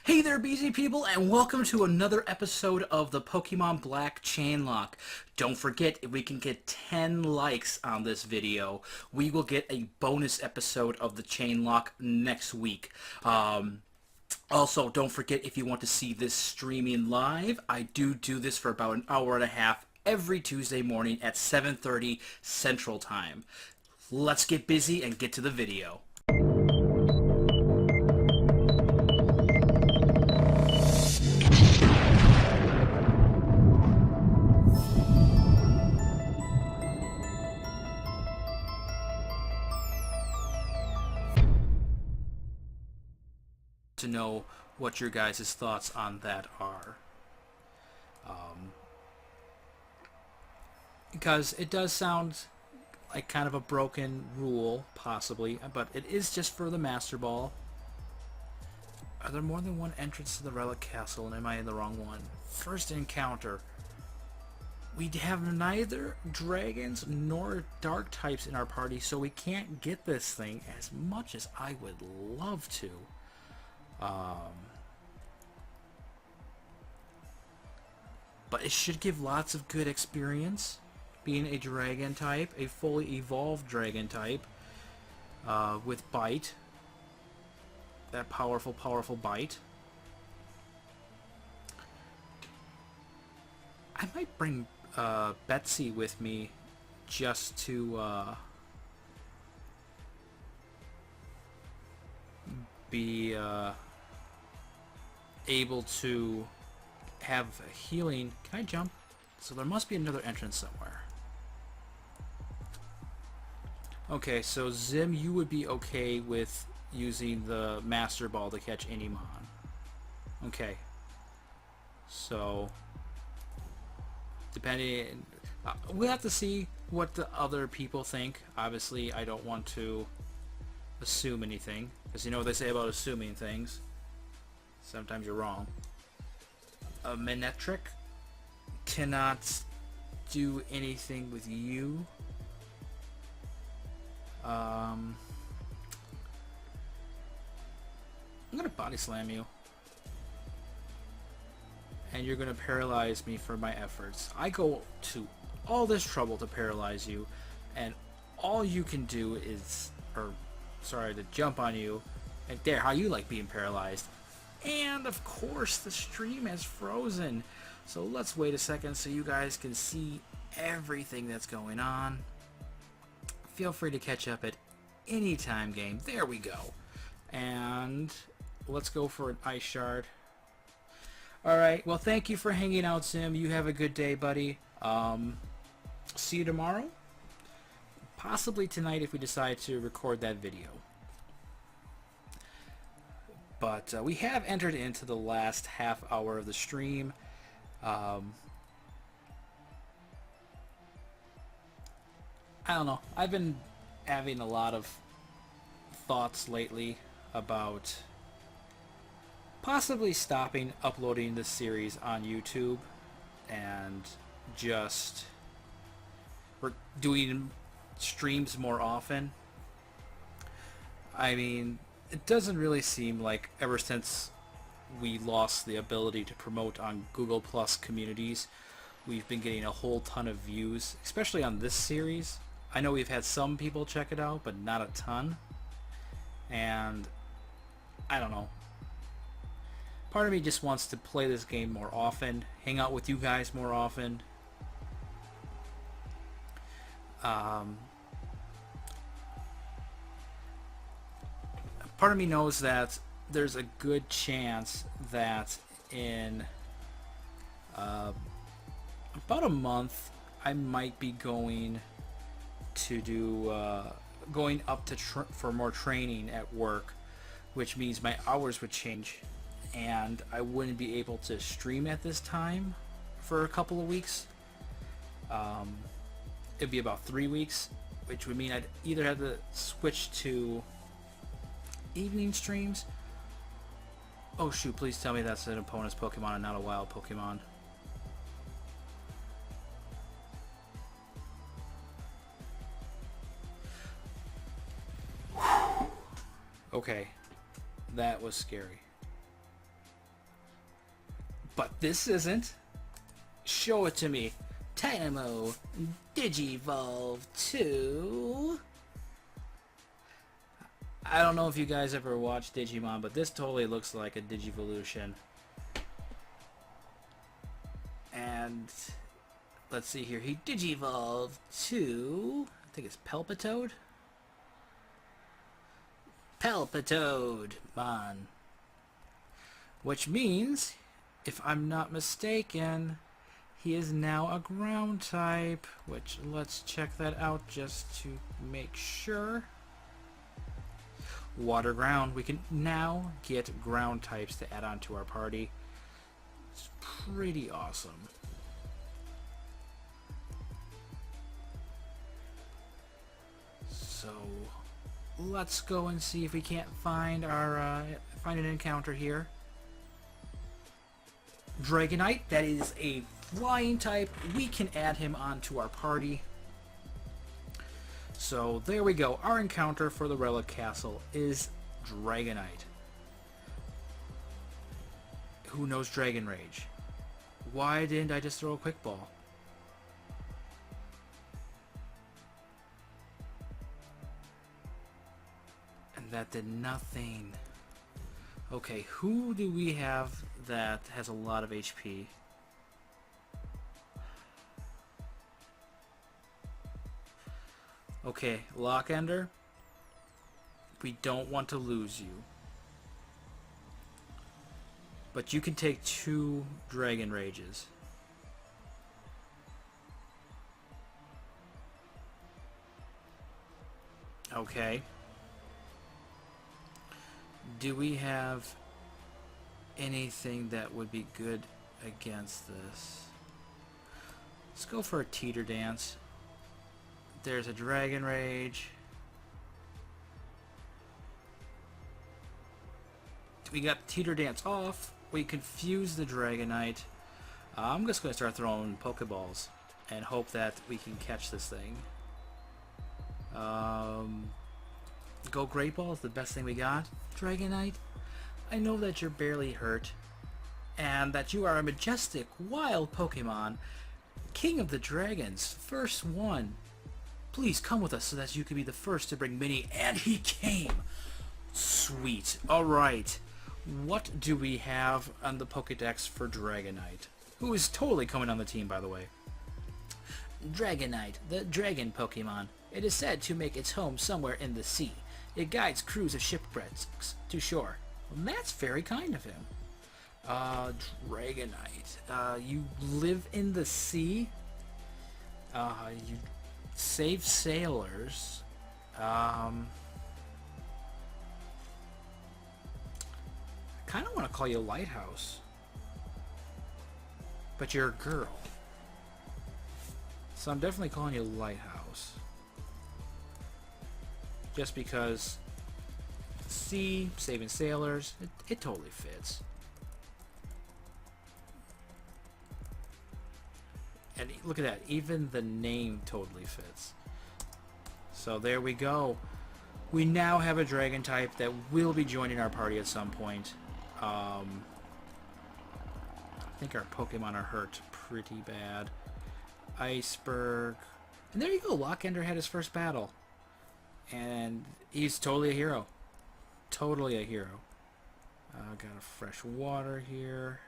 Hey there, BZ people, and welcome to another episode of the Pokemon Black Chainlocke. Don't forget, if we can get 10 likes on this video, we will get a bonus episode of the Chainlocke next week. Also, don't forget, if you want to see this streaming live, I do this for about an hour and a half every Tuesday morning at 7:30 Central Time. Let's get busy and get to the video. To know what your guys' thoughts on that are. Because it does sound like kind of a broken rule, possibly, but it is just for the Master Ball. Are there more than one entrance to the Relic Castle, and am I in the wrong one? First encounter. We have neither dragons nor dark types in our party, so we can't get this thing as much as I would love to. But it should give lots of good experience being a dragon type, a fully evolved dragon type, with bite. That powerful bite. I might bring Betsy with me just to be able to have healing. Can I jump? So there must be another entrance somewhere. Okay, so Zim, you would be okay with using the Master Ball to catch Animon. Okay. So, depending... we'll have to see what the other people think. Obviously, I don't want to assume anything, because you know what they say about assuming things. Sometimes you're wrong. A Manectric cannot do anything with you. I'm gonna body slam you, and you're gonna paralyze me for my efforts. I go to all this trouble to paralyze you, and all you can do is, to jump on you. And there, how you like being paralyzed. And of course the stream has frozen, so let's wait a second so you guys can see everything that's going on. Feel free to catch up at any time, game. There we go. And let's go for an ice shard. Alright, well, thank you for hanging out, Sim. You have a good day, buddy. See you tomorrow. Possibly tonight if we decide to record that video. But we have entered into the last half hour of the stream. I don't know. I've been having a lot of thoughts lately about possibly stopping uploading this series on YouTube and just doing streams more often. I mean, it doesn't really seem like ever since we lost the ability to promote on Google Plus communities, we've been getting a whole ton of views, especially on this series. I know we've had some people check it out, but not a ton. And I don't know. Part of me just wants to play this game more often, hang out with you guys more often. Part of me knows that there's a good chance that in about a month I might be going to do going up to for more training at work, which means my hours would change and I wouldn't be able to stream at this time for a couple of weeks. It'd be about 3 weeks, which would mean I'd either have to switch to evening streams. Oh shoot, please tell me that's an opponent's Pokemon and not a wild Pokemon. Okay, that was scary. But this isn't. Show it to me. Dynamo Digivolve to... I don't know if you guys ever watched Digimon, but this totally looks like a Digivolution. And let's see here. He Digivolve to... I think it's Palpitoad? Palpitoad, man. Which means, if I'm not mistaken, he is now a ground type. Which, let's check that out just to make sure. Water ground. We can now get ground types to add on to our party. It's pretty awesome. So let's go and see if we can't find our find an encounter here. Dragonite, that is a flying type. We can add him onto our party. So there we go. Our encounter for the Relic Castle is Dragonite. Who knows Dragon Rage? Why didn't I just throw a quick ball? And that did nothing. Okay, who do we have that has a lot of HP? Okay, Lockender, we don't want to lose you. But you can take 2 Dragon Rages. Okay. Do we have anything that would be good against this? Let's go for a Teeter Dance. There's a Dragon Rage. We got Teeter Dance off. We confuse the Dragonite. I'm just going to start throwing Pokeballs and hope that we can catch this thing. Go Great Ball is the best thing we got. Dragonite, I know that you're barely hurt and that you are a majestic, wild Pokemon, King of the Dragons, first one. Please come with us so that you can be the first to bring Minnie. And he came! Sweet. Alright. What do we have on the Pokedex for Dragonite? Who is totally coming on the team, by the way. Dragonite, the dragon Pokemon. It is said to make its home somewhere in the sea. It guides crews of shipwrecks to shore. Well, that's very kind of him. Dragonite. You live in the sea? You save sailors. I kind of want to call you Lighthouse. But you're a girl. So I'm definitely calling you Lighthouse. Just because sea, saving sailors, it totally fits. And look at that, even the name totally fits. So there we go. We now have a dragon type that will be joining our party at some point. I think our Pokemon are hurt pretty bad. Iceberg. And there you go, Lockender had his first battle. And he's totally a hero. Totally a hero. Got a fresh water here.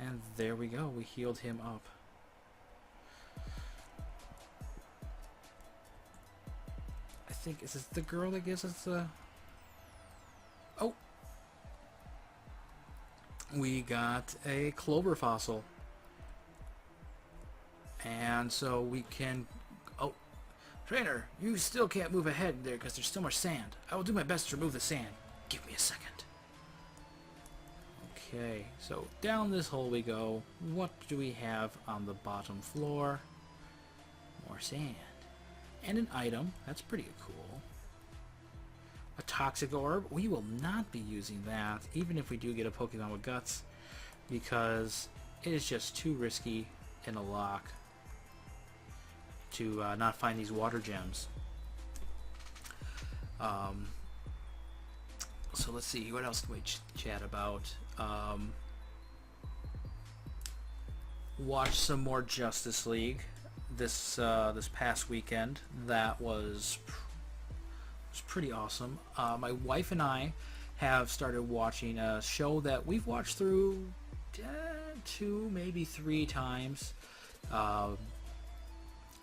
And there we go. We healed him up. I think, is this the girl that gives us the... Oh! We got a Clover fossil. And so we can... Oh! Trainer, you still can't move ahead there because there's still more sand. I will do my best to remove the sand. Give me a second. Okay, so down this hole we go. What do we have on the bottom floor? More sand. And an item. That's pretty cool. A toxic orb. We will not be using that, even if we do get a Pokemon with guts, because it is just too risky in a lock to not find these water gems. So So let's see, what else can we chat about? Watch some more Justice League this past weekend. That was pretty awesome. My wife and I have started watching a show that we've watched through 2, maybe 3 times.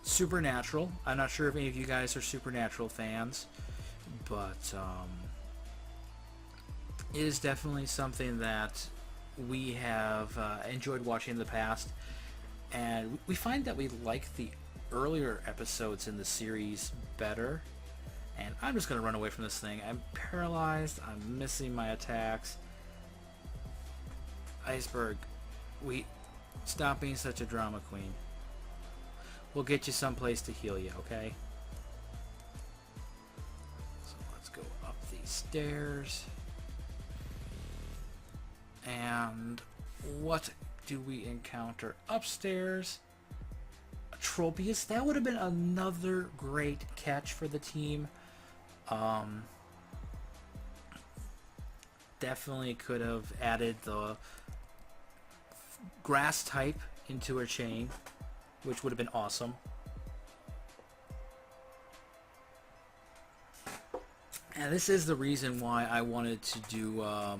Supernatural. I'm not sure if any of you guys are Supernatural fans, but it is definitely something that we have enjoyed watching in the past, and we find that we like the earlier episodes in the series better. And I'm just going to run away from this thing. I'm paralyzed. I'm missing my attacks. Iceberg, stop being such a drama queen. We'll get you someplace to heal you, okay? So let's go up these stairs. And what do we encounter upstairs? A Tropius. That would have been another great catch for the team. Definitely could have added the grass type into her chain, which would have been awesome. And this is the reason why I wanted to do a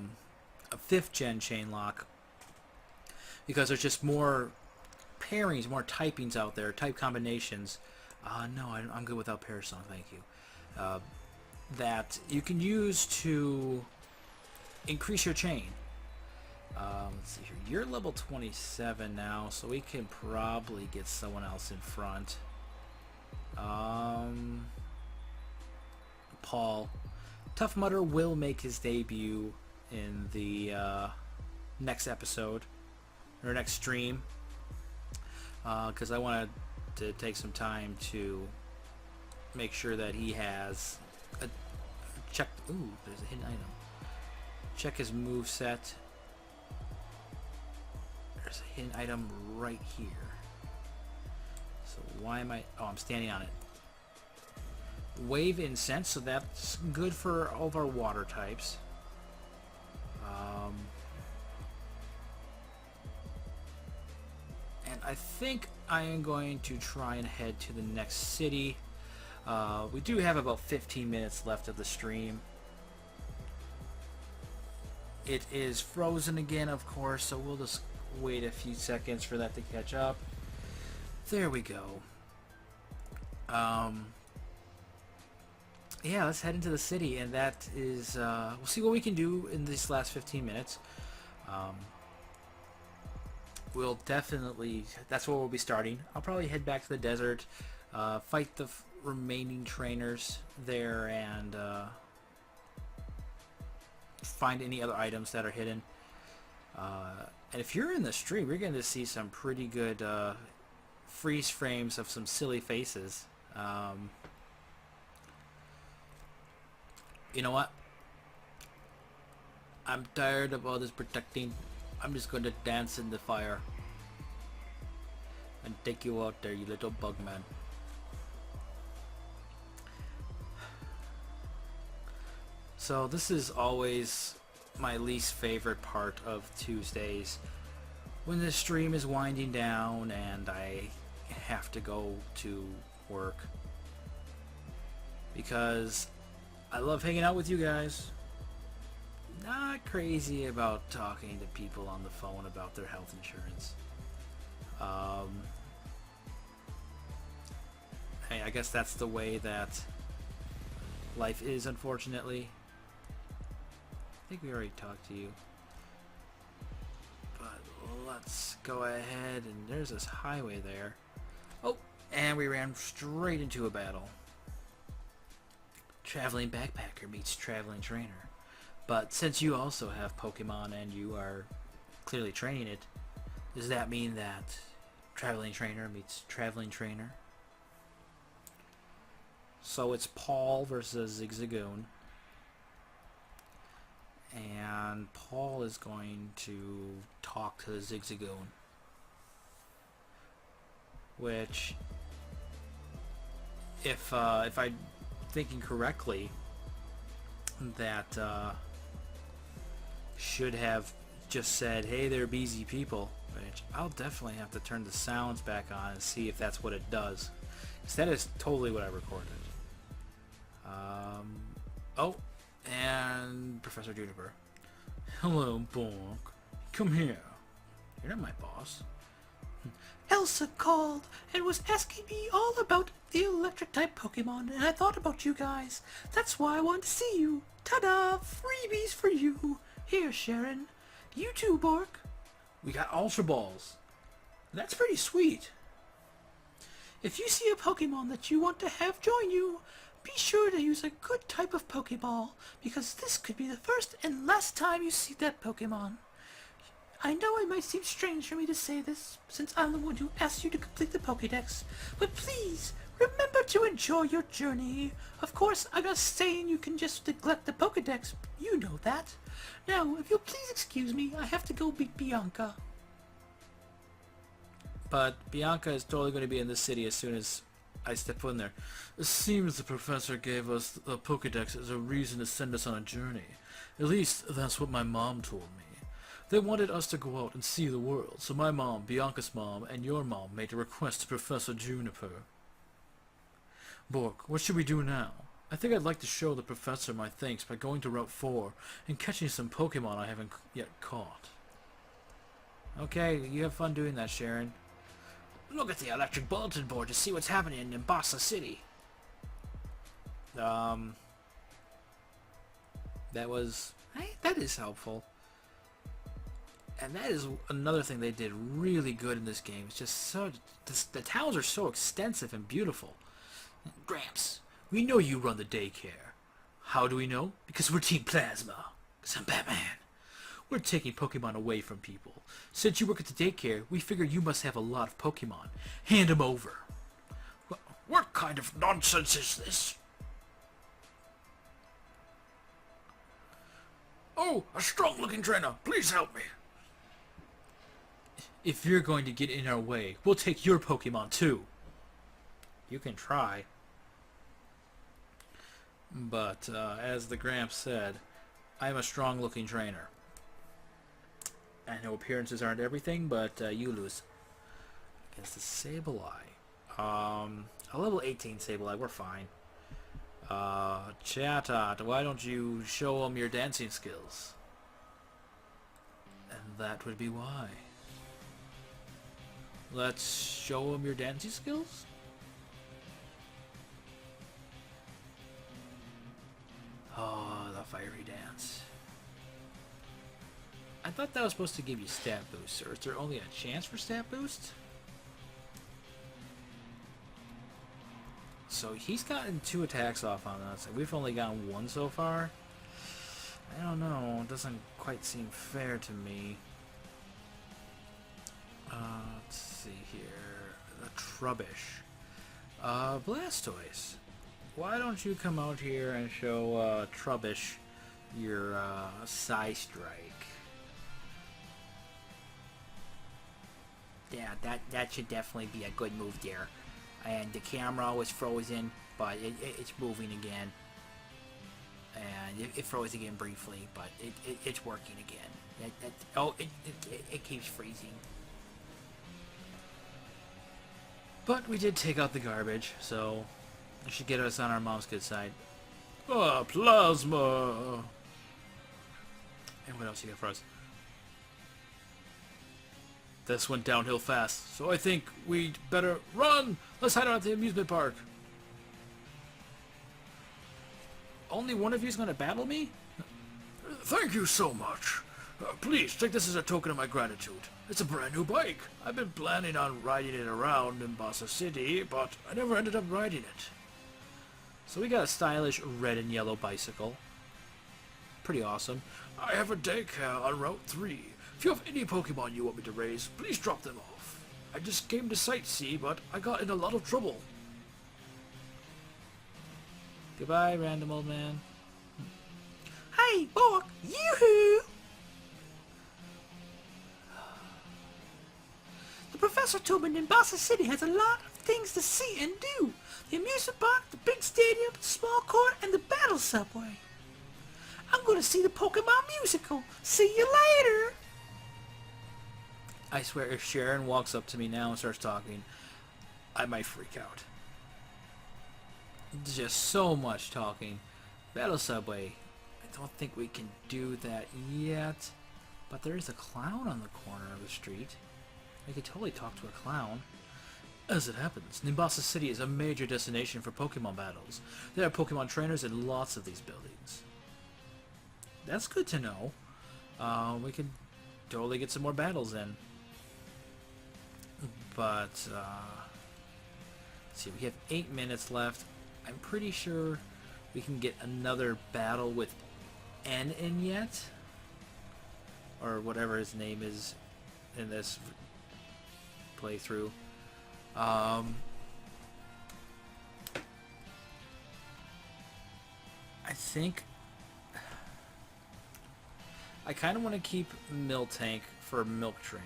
5th gen Chainlocke, because there's just more pairings, more typings out there, type combinations. No, I'm good without Parasong, thank you. That you can use to increase your chain. Let's see here. You're level 27 now, so we can probably get someone else in front. Paul. Tough Mudder will make his debut in the next episode, or next stream, because I wanted to take some time to make sure that he has a check. Ooh, there's a hidden item. Check his move set. There's a hidden item right here. So why am I? Oh, I'm standing on it. Wave Incense, so that's good for all of our water types. And I think I am going to try and head to the next city. We do have about 15 minutes left of the stream. It is frozen again, of course, so we'll just wait a few seconds for that to catch up. There we go. Yeah, let's head into the city, and that is, we'll see what we can do in these last 15 minutes. We'll definitely, that's where we'll be starting. I'll probably head back to the desert, fight the remaining trainers there, and find any other items that are hidden. And if you're in the stream, you're going to see some pretty good freeze frames of some silly faces. You know what? I'm tired of all this protecting. I'm just going to dance in the fire and take you out there, you little bug man. So this is always my least favorite part of Tuesdays, when the stream is winding down and I have to go to work, because I love hanging out with you guys. Not crazy about talking to people on the phone about their health insurance. Hey, I guess that's the way that life is, unfortunately. I think we already talked to you. But let's go ahead, and there's this highway there. Oh, and we ran straight into a battle. Traveling backpacker meets traveling trainer. But since you also have Pokemon and you are clearly training it, does that mean that traveling trainer meets traveling trainer? So it's Paul versus Zigzagoon. And Paul is going to talk to the Zigzagoon, which, if I'm thinking correctly, that should have just said, "Hey there, busy people." Which I'll definitely have to turn the sounds back on and see if that's what it does. Because that is totally what I recorded. Oh, and Professor Juniper. Hello, Bork. Come here. You're not my boss. Elsa called and was asking me all about the electric-type Pokemon, and I thought about you guys. That's why I wanted to see you. Ta-da! Freebies for you. Here, Sharon. You too, Bork. We got Ultra Balls. That's pretty sweet. If you see a Pokemon that you want to have join you, be sure to use a good type of Pokeball, because this could be the first and last time you see that Pokemon. I know it might seem strange for me to say this, since I'm the one who asked you to complete the Pokédex, but please, remember to enjoy your journey. Of course, I'm not saying you can just neglect the Pokédex, you know that. Now, if you'll please excuse me, I have to go meet Bianca. But Bianca is totally going to be in this city as soon as I step in there. It seems the professor gave us the Pokédex as a reason to send us on a journey. At least, that's what my mom told me. They wanted us to go out and see the world, so my mom, Bianca's mom, and your mom made a request to Professor Juniper. Bork, what should we do now? I think I'd like to show the professor my thanks by going to Route 4 and catching some Pokemon I haven't yet caught. Okay, you have fun doing that, Sharon. Look at the electric bulletin board to see what's happening in Nimbasa City. That is helpful. And that is another thing they did really good in this game. It's just so... The towns are so extensive and beautiful. Gramps, we know you run the daycare. How do we know? Because we're Team Plasma. Because I'm Batman. We're taking Pokemon away from people. Since you work at the daycare, we figure you must have a lot of Pokemon. Hand them over. What kind of nonsense is this? Oh, a strong-looking trainer. Please help me. If you're going to get in our way, we'll take your Pokemon too. You can try. But, as the Gramps said, I'm a strong-looking trainer. I know appearances aren't everything, but you lose. Against the Sableye. A level 18 Sableye, we're fine. Chatot, why don't you show them your dancing skills? And that would be why. Let's show them your dancing skills? Oh, the fiery dance. I thought that was supposed to give you stat boosts, or is there only a chance for stat boost? So he's gotten 2 attacks off on us, and we've only gotten 1 so far. I don't know, it doesn't quite seem fair to me. Let's see here. The Trubbish. Blastoise. Why don't you come out here and show Trubbish your Psy Strike? Yeah, that should definitely be a good move there. And the camera was frozen, but it's moving again. And it froze again briefly, but it's working again. It keeps freezing. But we did take out the garbage, so it should get us on our mom's good side. Plasma! And what else you got for us? This went downhill fast, so I think we'd better run! Let's head out to the amusement park. Only one of you's gonna battle me? Thank you so much. Please, take this as a token of my gratitude. It's a brand new bike. I've been planning on riding it around in Nimbasa City, but I never ended up riding it. So we got a stylish red and yellow bicycle. Pretty awesome. I have a daycare on Route 3. If you have any Pokemon you want me to raise, please drop them off. I just came to sightsee, but I got in a lot of trouble. Goodbye, random old man. Hey, Bork! Yoo-hoo! The professor told me Nimbasa City has a lot of things to see and do. The amusement park, the big stadium, the small court, and the battle subway. I'm gonna see the Pokemon musical. See you later. I swear, if Sharon walks up to me now and starts talking, I might freak out. Just so much talking. Battle Subway. I don't think we can do that yet. But there is a clown on the corner of the street. I could totally talk to a clown. As it happens, Nimbasa City is a major destination for Pokemon battles. There are Pokemon trainers in lots of these buildings. That's good to know. We can totally get some more battles in. But, let's see, we have 8 minutes left. I'm pretty sure we can get another battle with N in yet. Or whatever his name is in this playthrough. I think I kind of want to keep Miltank for Milk Drink,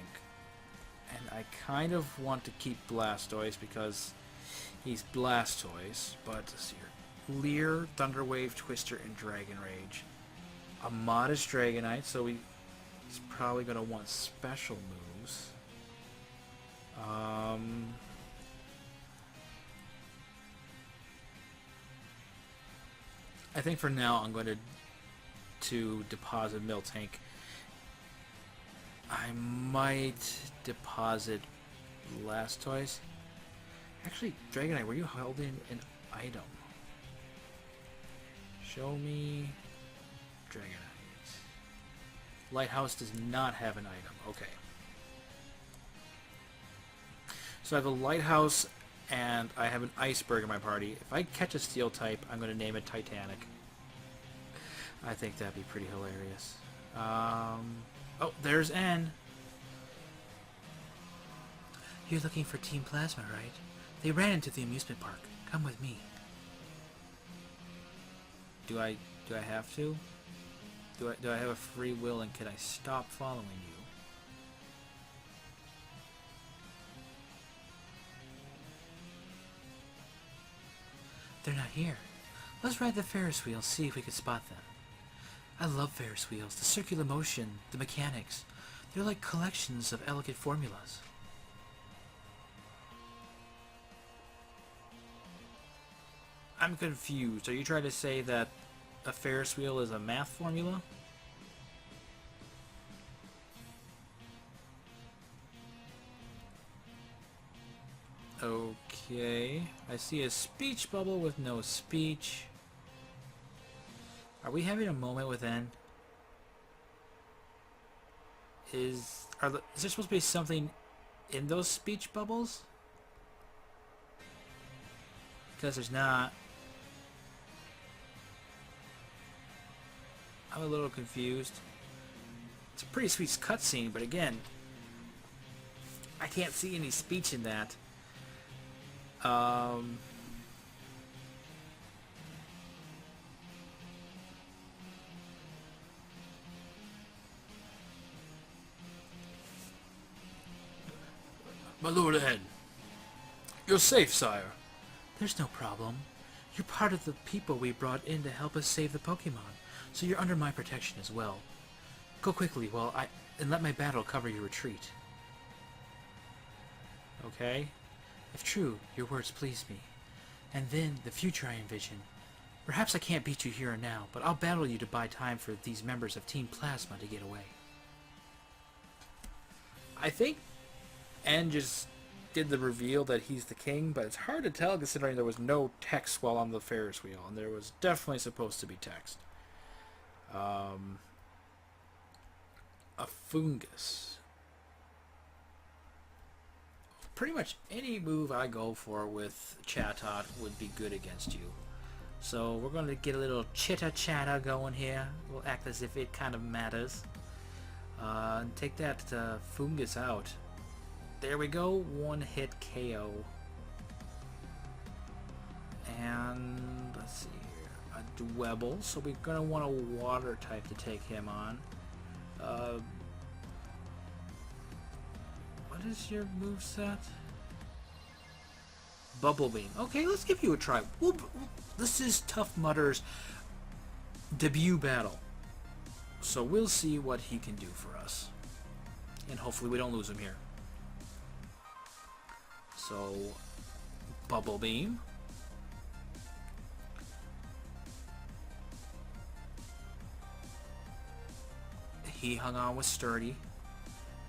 and I kind of want to keep Blastoise because he's Blastoise. But let's see here: Leer, Thunderwave, Twister, and Dragon Rage. A modest Dragonite, so he's probably going to want special moves. I think for now I'm going to deposit Miltank. I might deposit Blastoise. Actually, Dragonite, were you holding an item? Show me Dragonite. Lighthouse does not have an item. Okay. So I have a Lighthouse and I have an Iceberg in my party. If I catch a Steel type, I'm going to name it Titanic. I think that'd be pretty hilarious. Oh, there's N. You're looking for Team Plasma, right? They ran into the amusement park. Come with me. Do I have to? Do I have a free will and can I stop following you? They're not here. Let's ride the Ferris wheel, see if we can spot them. I love Ferris wheels. The circular motion, the mechanics. They're like collections of elegant formulas. I'm confused. Are you trying to say that a Ferris wheel is a math formula? Okay. I see a speech bubble with no speech. Are we having a moment with N? Is there supposed to be something in those speech bubbles? Because there's not. I'm a little confused. It's a pretty sweet cutscene, but again, I can't see any speech in that. My Lord N, you're safe, sire. There's no problem. You're part of the people we brought in to help us save the Pokemon, so you're under my protection as well. Go quickly and let my battle cover your retreat. Okay. If true, your words please me. And then, the future I envision. Perhaps I can't beat you here and now, but I'll battle you to buy time for these members of Team Plasma to get away. I think N just did the reveal that he's the king, but it's hard to tell considering there was no text while on the Ferris wheel, and there was definitely supposed to be text. A fungus. Pretty much any move I go for with Chatot would be good against you. So we're going to get a little chitter-chatter going here. We'll act as if it kind of matters. And take that fungus out. There we go. One hit KO. And let's see here. A Dwebble. So we're going to want a water type to take him on. What is your moveset? Bubble Beam. Okay, let's give you a try. This is Tough Mudder's debut battle. So we'll see what he can do for us. And hopefully we don't lose him here. So, Bubble Beam. He hung on with Sturdy.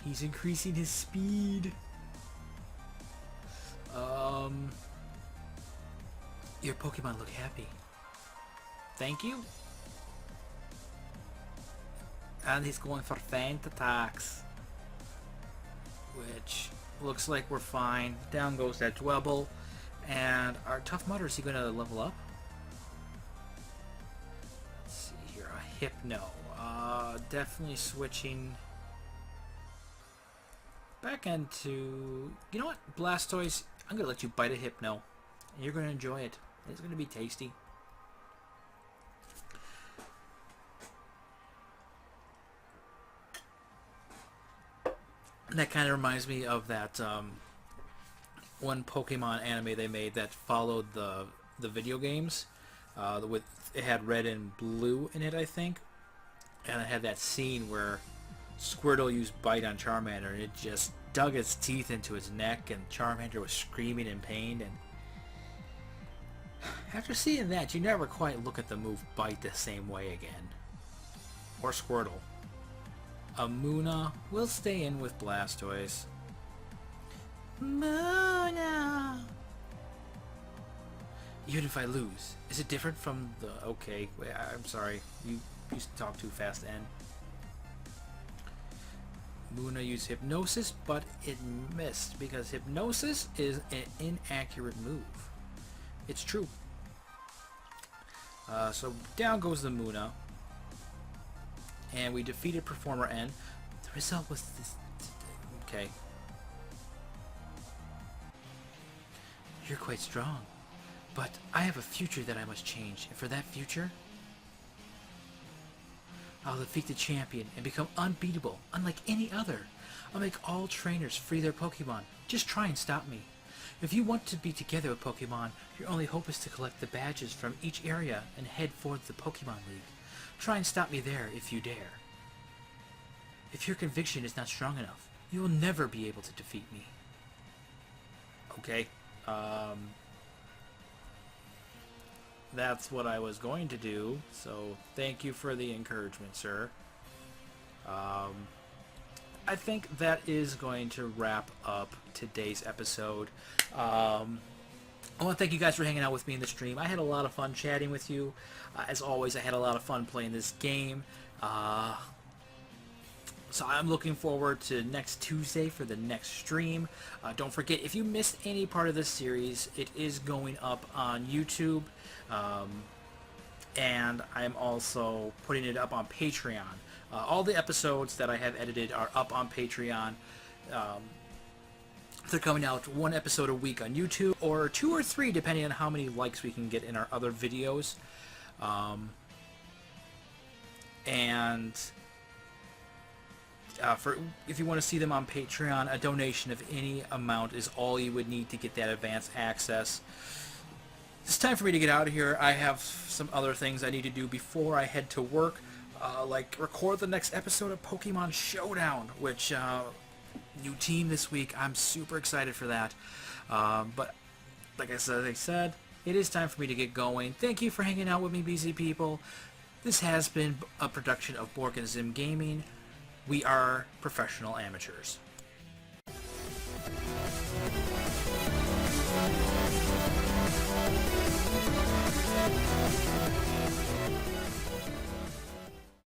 He's increasing his speed. Your Pokemon look happy. Thank you. And he's going for feint attacks. Which looks like we're fine. Down goes that Dwebble. And our Tough Mudder, is he going to level up? Let's see here. A Hypno. Definitely switching back into... You know what? Blastoise, I'm going to let you bite a Hypno. And you're going to enjoy it. It's going to be tasty. And that kind of reminds me of that one Pokemon anime they made that followed the video games. With it had red and blue in it, I think. And it had that scene where Squirtle used Bite on Charmander, and it just dug its teeth into his neck, and Charmander was screaming in pain. And after seeing that, you never quite look at the move Bite the same way again. Or Squirtle. Amuna will stay in with Blastoise. Muna! Even if I lose, is it different from the... Okay, wait, I'm sorry. You talk too fast, N. Muna used Hypnosis, but it missed because Hypnosis is an inaccurate move. It's true. So down goes the Muna. And we defeated Performer N. The result was this... Okay. You're quite strong. But I have a future that I must change. And for that future, I'll defeat the champion and become unbeatable, unlike any other. I'll make all trainers free their Pokemon. Just try and stop me. If you want to be together with Pokemon, your only hope is to collect the badges from each area and head for the Pokemon League. Try and stop me there if you dare. If your conviction is not strong enough, you will never be able to defeat me. Okay. That's what I was going to do, so thank you for the encouragement, sir. I think that is going to wrap up today's episode. I want to thank you guys for hanging out with me in the stream. I had a lot of fun chatting with you. As always, I had a lot of fun playing this game. So I'm looking forward to next Tuesday for the next stream. Don't forget, if you missed any part of this series, it is going up on YouTube. And I'm also putting it up on Patreon. All the episodes that I have edited are up on Patreon. They're coming out one episode a week on YouTube, or 2 or 3 depending on how many likes we can get in our other videos. If you want to see them on Patreon, a donation of any amount is all you would need to get that advanced access. It's time for me to get out of here. I have some other things I need to do before I head to work, like record the next episode of Pokemon Showdown, which new team this week. I'm super excited for that. But like I said, it is time for me to get going. Thank you for hanging out with me, BZ people. This has been a production of Bork and Zim Gaming. We are professional amateurs.